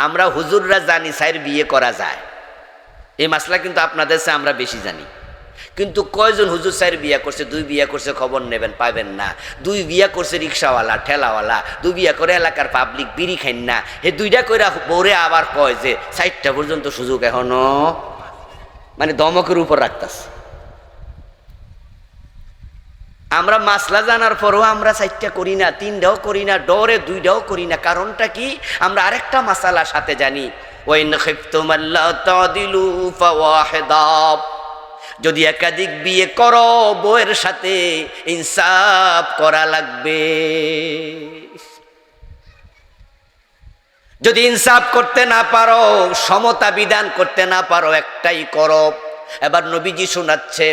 আমরা হুজুররা জানি সাইর বিয়ে করা যায়, এই মাসলা কিন্তু আপনাদের চেয়ে আমরা বেশি জানি। কিন্তু কয়জন হুজুর সাইর বিয়া করছে, 2 বিয়া করছে, খবর নেবেন পাবেন না। 2 বিয়া করছে রিক্সাওয়ালা ঠেলাওয়ালা, 2 বিয়া করে এলাকার পাবলিক বিড়ি খাইন না, হে 2টা কইরা বউরে আবার কয় যে 4টা পর্যন্ত সুযোগ এখনো, মানে দমকের উপর রাখতাছে। আমরা মাসলা জানার পরও আমরা 4টা করি না, 3টাও করি না, ডরে 2টাও করি না। কারণটা কি? আমরা আরেকটা মাসালা সাথে জানি, ওয়াইন খিফতুম আল্লা তাদিলু ফাওয়াহিদা, যদি একাধিক বিয়ে করো বউয়ের সাথে ইনসাফ করা লাগবে। যদি ইনসাফ করতে না পারো, সমতা বিধান করতে না পারো, একটাই করো। এবার নবীজি শোনাচ্ছে,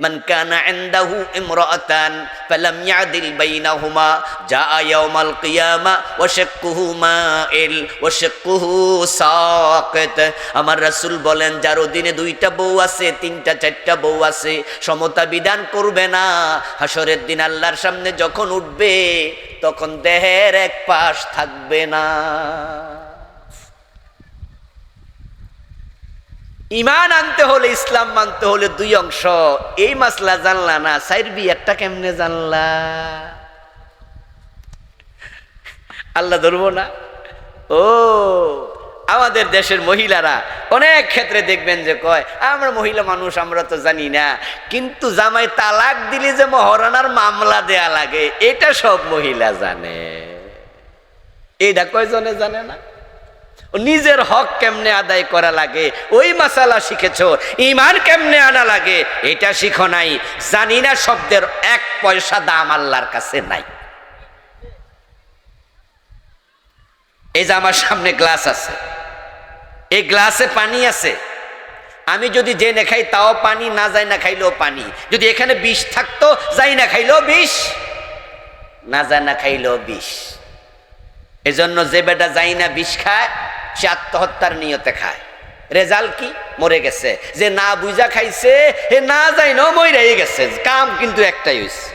মান কানা ইনদাহু ইমরাআতান ফালাম ইয়াদিল বাইনাহুমা জাআ ইয়াউমাল কিয়ামা ওয়া শাক্কুহু মাইল ওয়া শাক্কুহু সাকিত। আমার রাসূল বলেন, যার অধীনে 2টা বউ আছে, 3টা 4টা বউ আছে, সমতা বিধান করবে না, হাসরের দিন আল্লাহর সামনে যখন উঠবে তখন দেহের এক পাশ থাকবে না। ইমান আনতে হলে, ইসলাম মানতে হলে 2 অংশ। এই মাসলা জানলা না, সাইর বিয়ারটা কেমনে জানলা? আল্লাহ ধরবো না? ও আমাদের দেশের মহিলারা অনেক ক্ষেত্রে দেখবেন যে কয়, আমরা মহিলা মানুষ, আমরা তো জানি না, কিন্তু জামাই তালাক দিলে যে মহারানার মামলা দেয়া লাগে এটা সব মহিলা জানে। এইটা কয়জনে জানে না? নিজের হক কেমনে আদায় করা লাগে ওই মাসালা শিখেছো, ঈমান কেমনে আনা লাগে এটা শিখো নাই। জানি না শব্দের 1 পয়সা দাম আল্লাহর কাছে নাই। এই যে আমার সামনে গ্লাস আছে, এই গ্লাসে পানি আছে, আমি যদি জেনে খাই তাও পানি, না যাই না খাইলেও পানি। যদি এখানে বিষ থাকতো, যাই না খাইলেও বিষ, না যায় না খাইলেও বিষ। এজন্য যে বেটা যাই না বিষ খায় সে আত্মহত্যার নিয়তে খায়। রেজাল্ট কি? মরে গেছে। যে না বুঝা খাইছে, হে না যাই না মরে গেছে, কাম কিন্তু একটাই হইছে।